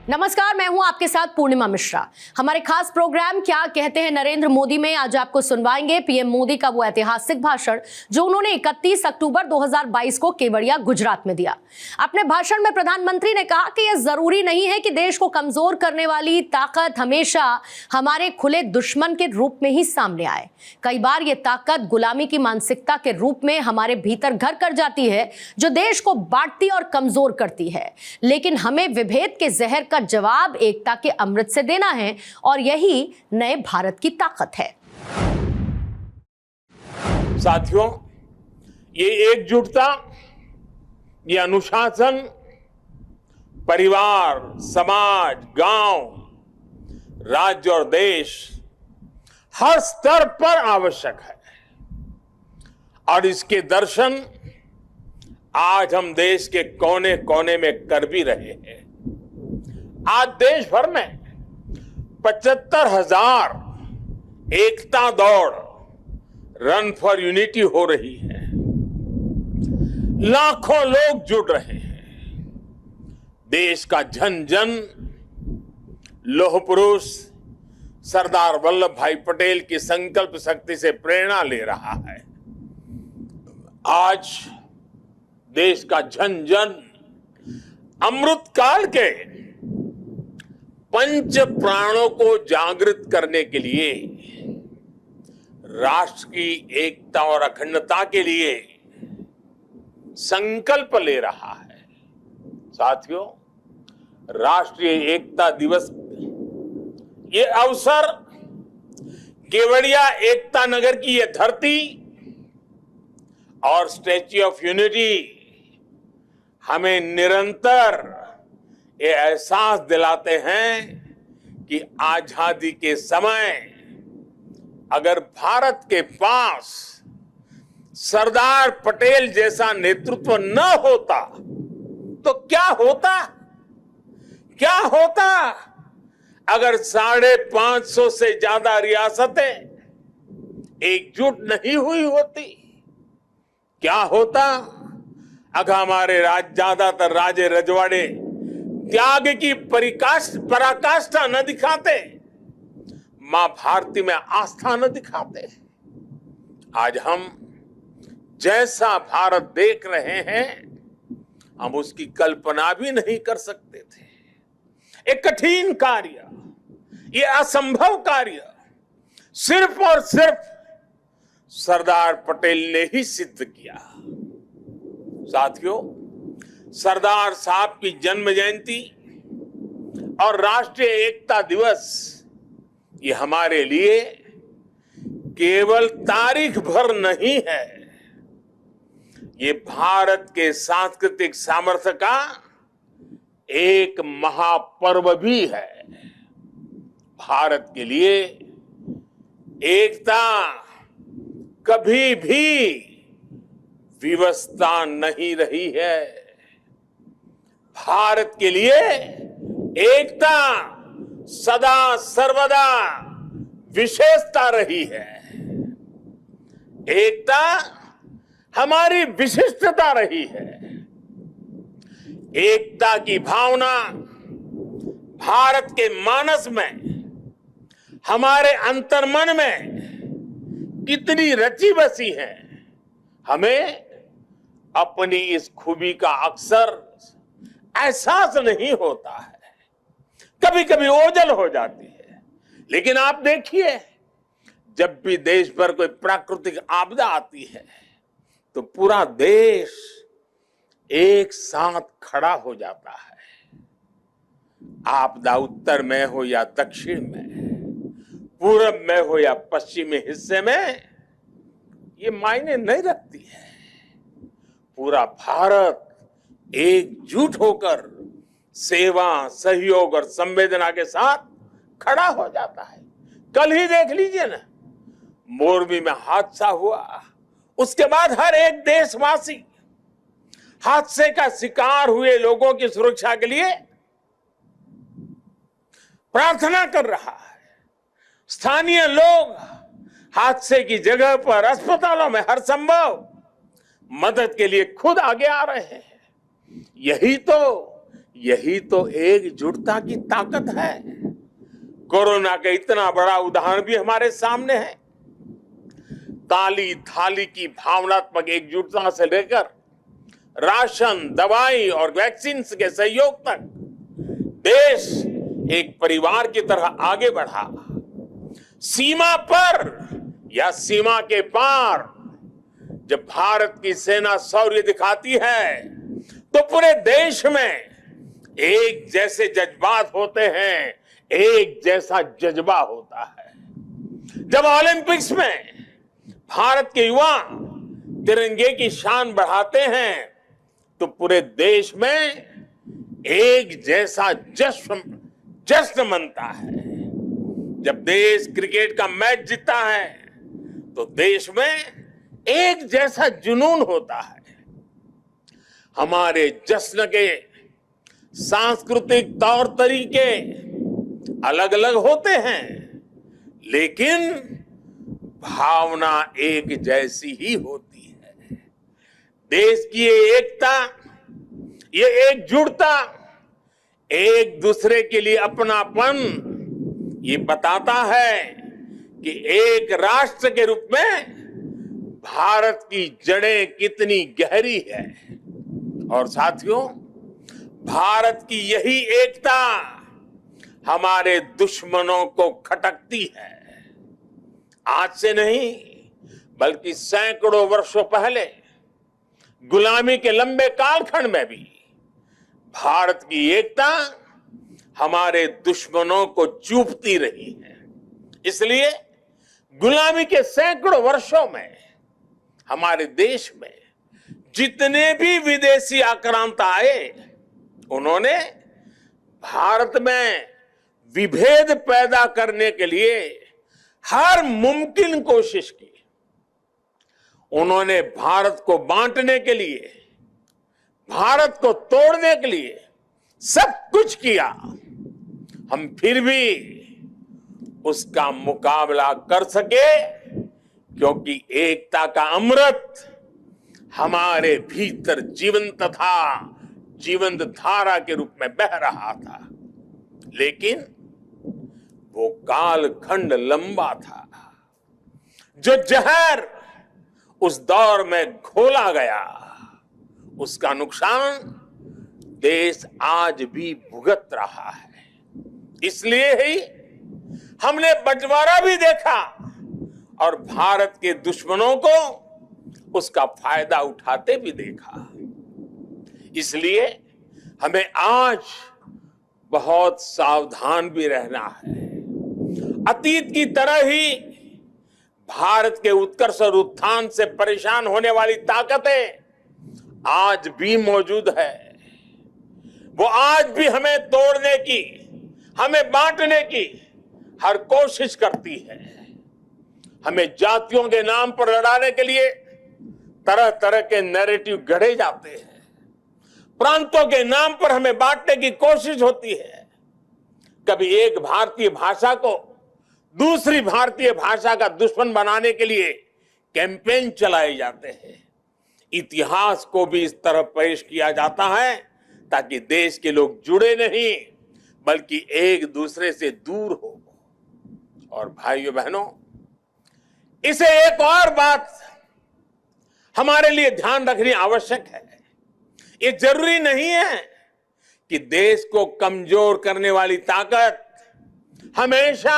नमस्कार, मैं हूं आपके साथ पूर्णिमा मिश्रा। हमारे खास प्रोग्राम क्या कहते हैं नरेंद्र मोदी में आज आपको सुनवाएंगे पीएम मोदी का वो ऐतिहासिक भाषण जो उन्होंने 31 अक्टूबर 2022 को केवड़िया गुजरात में दिया। अपने भाषण में प्रधानमंत्री ने कहा कि यह जरूरी नहीं है कि देश को कमजोर करने वाली ताकत हमेशा हमारे खुले दुश्मन के रूप में ही सामने आए। कई बार ये ताकत गुलामी की मानसिकता के रूप में हमारे भीतर घर कर जाती है जो देश को बांटती और कमजोर करती है। लेकिन हमें विभेद के जहर का जवाब एकता के अमृत से देना है और यही नए भारत की ताकत है। साथियों, ये एकजुटता, ये अनुशासन परिवार, समाज, गांव, राज्य और देश हर स्तर पर आवश्यक है और इसके दर्शन आज हम देश के कोने कोने में कर भी रहे हैं। आज देश भर में 75,000 एकता दौड़ रन फॉर यूनिटी हो रही है। लाखों लोग जुड़ रहे हैं। देश का जन जन लौह पुरुष सरदार वल्लभ भाई पटेल की संकल्प शक्ति से प्रेरणा ले रहा है। आज देश का जन जन अमृत काल के पंच प्राणों को जागृत करने के लिए, राष्ट्र की एकता और अखंडता के लिए संकल्प ले रहा है। साथियों, राष्ट्रीय एकता दिवस ये अवसर केवड़िया एकता नगर की ये धरती और स्टैच्यू ऑफ यूनिटी हमें निरंतर ये एहसास दिलाते हैं कि आजादी के समय अगर भारत के पास सरदार पटेल जैसा नेतृत्व न होता तो क्या होता अगर 550 से ज्यादा रियासतें एकजुट नहीं हुई होती? क्या होता अगर हमारे ज्यादातर राजे रजवाड़े त्याग की पराकाष्ठा न दिखाते, मां भारती में आस्था न दिखाते? आज हम जैसा भारत देख रहे हैं हम उसकी कल्पना भी नहीं कर सकते थे। एक कठिन कार्य, ये असंभव कार्य सिर्फ और सिर्फ सरदार पटेल ने ही सिद्ध किया। साथियों, सरदार साहब की जन्म जयंती और राष्ट्रीय एकता दिवस ये हमारे लिए केवल तारीख भर नहीं है, ये भारत के सांस्कृतिक सामर्थ्य का एक महापर्व भी है। भारत के लिए एकता कभी भी विवशता नहीं रही है। भारत के लिए एकता सदा सर्वदा विशेषता रही है। एकता हमारी विशिष्टता रही है। एकता की भावना भारत के मानस में, हमारे अंतर्मन में कितनी रची बसी है, हमें अपनी इस खूबी का अक्सर एहसास नहीं होता है। कभी कभी ओझल हो जाती है। लेकिन आप देखिए, जब भी देश पर कोई प्राकृतिक आपदा आती है तो पूरा देश एक साथ खड़ा हो जाता है। आपदा उत्तर में हो या दक्षिण में, पूरब में हो या पश्चिमी हिस्से में, ये मायने नहीं रखती है। पूरा भारत एकजुट होकर सेवा, सहयोग और संवेदना के साथ खड़ा हो जाता है। कल ही देख लीजिए ना, मोरबी में हादसा हुआ, उसके बाद हर एक देशवासी हादसे का शिकार हुए लोगों की सुरक्षा के लिए प्रार्थना कर रहा है। स्थानीय लोग हादसे की जगह पर अस्पतालों में हर संभव मदद के लिए खुद आगे आ रहे हैं। यही तो यही तो एकजुटता की ताकत है। कोरोना का इतना बड़ा उदाहरण भी हमारे सामने है। ताली थाली की भावनात्मक एकजुटता से लेकर राशन, दवाई और वैक्सीन के सहयोग तक देश एक परिवार की तरह आगे बढ़ा। सीमा पर या सीमा के पार जब भारत की सेना शौर्य दिखाती है तो पूरे देश में एक जैसे जज्बात होते हैं, एक जैसा जज्बा होता है। जब ओलंपिक्स में भारत के युवा तिरंगे की शान बढ़ाते हैं तो पूरे देश में एक जैसा जश्न मनता है। जब देश क्रिकेट का मैच जीतता है तो देश में एक जैसा जुनून होता है। हमारे जश्न के सांस्कृतिक तौर तरीके अलग अलग होते हैं, लेकिन भावना एक जैसी ही होती है। देश की ये एकता, ये एकजुटता, एक दूसरे के लिए अपनापन ये बताता है कि एक राष्ट्र के रूप में भारत की जड़ें कितनी गहरी है। और साथियों, भारत की यही एकता हमारे दुश्मनों को खटकती है। आज से नहीं बल्कि सैकड़ों वर्षों पहले गुलामी के लंबे कालखंड में भी भारत की एकता हमारे दुश्मनों को चूपती रही है। इसलिए गुलामी के सैकड़ों वर्षों में हमारे देश में जितने भी विदेशी आक्रांता आए, उन्होंने भारत में विभेद पैदा करने के लिए हर मुमकिन कोशिश की। उन्होंने भारत को बांटने के लिए, भारत को तोड़ने के लिए सब कुछ किया। हम फिर भी उसका मुकाबला कर सके क्योंकि एकता का अमृत हमारे भीतर जीवंत धारा के रूप में बह रहा था। लेकिन वो कालखंड लंबा था। जो जहर उस दौर में घोला गया, उसका नुकसान देश आज भी भुगत रहा है। इसलिए ही हमने बंटवारा भी देखा और भारत के दुश्मनों को उसका फायदा उठाते भी देखा। इसलिए हमें आज बहुत सावधान भी रहना है। अतीत की तरह ही भारत के उत्कर्ष और उत्थान से परेशान होने वाली ताकतें आज भी मौजूद है। वो आज भी हमें तोड़ने की, हमें बांटने की हर कोशिश करती है। हमें जातियों के नाम पर लड़ाने के लिए तरह तरह के नैरेटिव गढ़े जाते हैं। प्रांतों के नाम पर हमें बांटने की कोशिश होती है। कभी एक भारतीय भाषा को दूसरी भारतीय भाषा का दुश्मन बनाने के लिए कैंपेन चलाए जाते हैं। इतिहास को भी इस तरह पेश किया जाता है ताकि देश के लोग जुड़े नहीं बल्कि एक दूसरे से दूर हो। और भाइयों बहनों, इसे एक और बात हमारे लिए ध्यान रखनी आवश्यक है। ये जरूरी नहीं है कि देश को कमजोर करने वाली ताकत हमेशा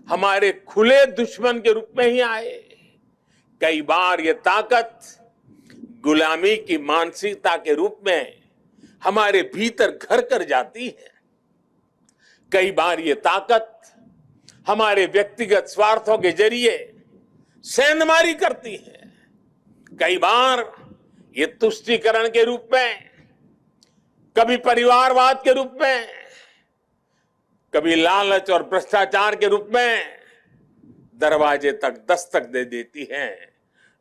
हमारे खुले दुश्मन के रूप में ही आए। कई बार ये ताकत गुलामी की मानसिकता के रूप में हमारे भीतर घर कर जाती है। कई बार ये ताकत हमारे व्यक्तिगत स्वार्थों के जरिए सेंधमारी करती है। कई बार ये तुष्टीकरण के रूप में, कभी परिवारवाद के रूप में, कभी लालच और भ्रष्टाचार के रूप में दरवाजे तक दस्तक दे देती है,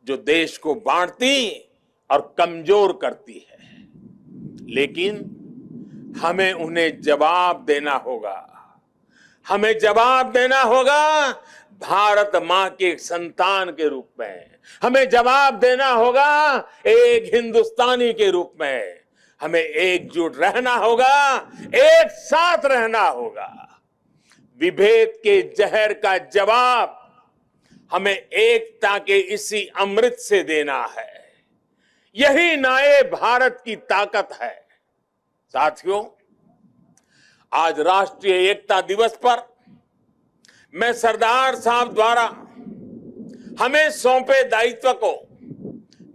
जो देश को बांटती और कमजोर करती है। लेकिन हमें उन्हें जवाब देना होगा। हमें जवाब देना होगा भारत मां के संतान के रूप में। हमें जवाब देना होगा एक हिंदुस्तानी के रूप में। हमें एकजुट रहना होगा, एक साथ रहना होगा। विभेद के जहर का जवाब हमें एकता के इसी अमृत से देना है। यही नए भारत की ताकत है। साथियों, आज राष्ट्रीय एकता दिवस पर मैं सरदार साहब द्वारा हमें सौंपे दायित्व को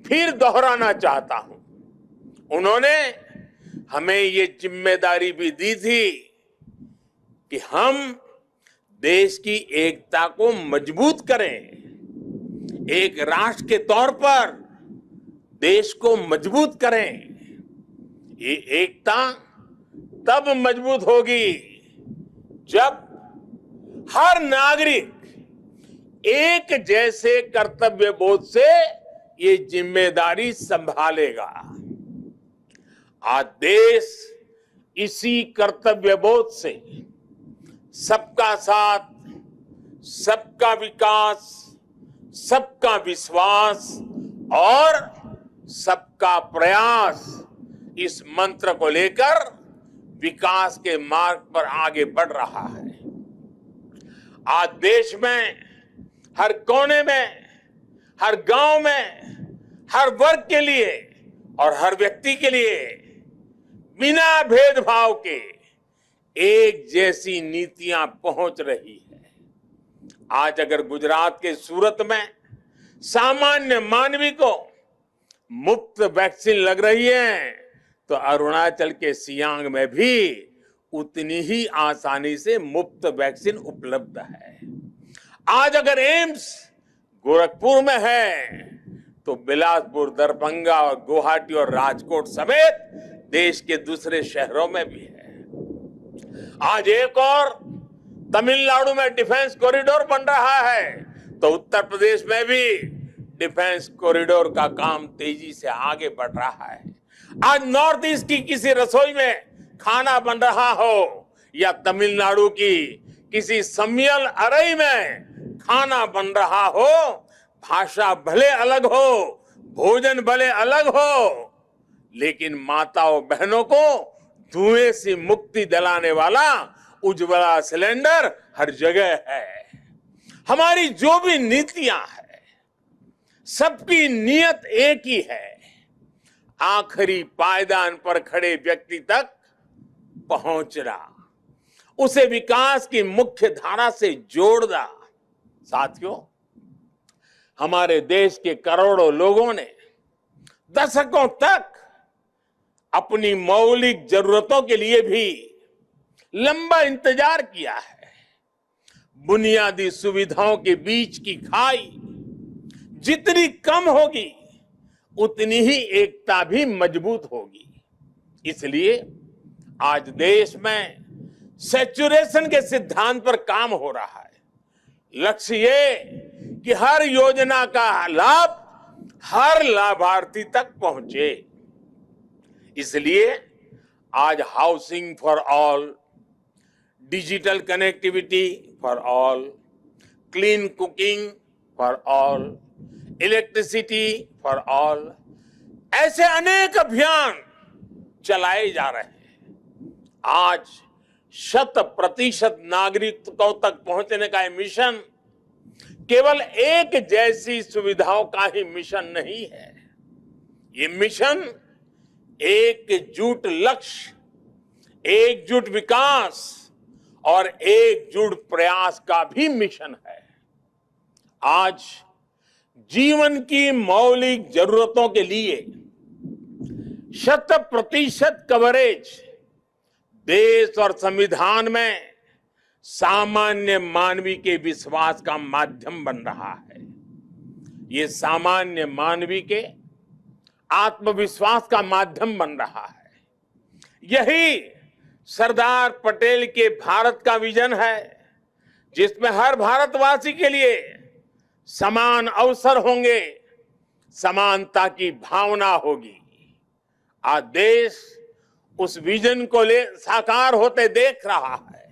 फिर दोहराना चाहता हूं। उन्होंने हमें ये जिम्मेदारी भी दी थी कि हम देश की एकता को मजबूत करें, एक राष्ट्र के तौर पर देश को मजबूत करें। ये एकता तब मजबूत होगी जब हर नागरिक एक जैसे कर्तव्य बोध से ये जिम्मेदारी संभालेगा। आज देश इसी कर्तव्य बोध से सबका साथ, सबका विकास, सबका विश्वास और सबका प्रयास इस मंत्र को लेकर विकास के मार्ग पर आगे बढ़ रहा है। आज देश में हर कोने में, हर गांव में, हर वर्ग के लिए और हर व्यक्ति के लिए बिना भेदभाव के एक जैसी नीतियां पहुंच रही है। आज अगर गुजरात के सूरत में सामान्य मानवी को मुफ्त वैक्सीन लग रही है, तो अरुणाचल के सियांग में भी उतनी ही आसानी से मुफ्त वैक्सीन उपलब्ध है। आज अगर एम्स गोरखपुर में है, तो बिलासपुर, दरभंगा और गुवाहाटी और राजकोट समेत देश के दूसरे शहरों में भी है। आज एक और तमिलनाडु में डिफेंस कॉरिडोर बन रहा है, तो उत्तर प्रदेश में भी डिफेंस कॉरिडोर का काम तेजी से आगे बढ़ रहा है। आज नॉर्थ ईस्ट की किसी रसोई में खाना बन रहा हो या तमिलनाडु की किसी सम्मियल अरई में खाना बन रहा हो, भाषा भले अलग हो, भोजन भले अलग हो, लेकिन माताओं बहनों को धुएं से मुक्ति दिलाने वाला उज्ज्वला सिलेंडर हर जगह है। हमारी जो भी नीतियां हैं, सबकी नियत एक ही है, आखिरी पायदान पर खड़े व्यक्ति तक पहुंचना, उसे विकास की मुख्य धारा से जोड़ना। साथियों, हमारे देश के करोड़ों लोगों ने दशकों तक अपनी मौलिक जरूरतों के लिए भी लंबा इंतजार किया है। बुनियादी सुविधाओं के बीच की खाई जितनी कम होगी, उतनी ही एकता भी मजबूत होगी। इसलिए आज देश में सैचुरेशन के सिद्धांत पर काम हो रहा है। लक्ष्य ये कि हर योजना का लाभ हर लाभार्थी तक पहुंचे। इसलिए आज housing for all, digital connectivity for all, clean cooking for all, electricity for all, ऐसे अनेक अभियान चलाए जा रहे हैं। आज 100% नागरिकों तक पहुंचने का ये मिशन केवल एक जैसी सुविधाओं का ही मिशन नहीं है। ये मिशन एकजुट लक्ष्य, एकजुट विकास और एकजुट प्रयास का भी मिशन है। आज जीवन की मौलिक जरूरतों के लिए 100% कवरेज देश और संविधान में सामान्य मानवी के विश्वास का माध्यम बन रहा है। ये सामान्य मानवी के आत्मविश्वास का माध्यम बन रहा है। यही सरदार पटेल के भारत का विजन है, जिसमें हर भारतवासी के लिए समान अवसर होंगे, समानता की भावना होगी। आज देश उस विजन को साकार होते देख रहा है।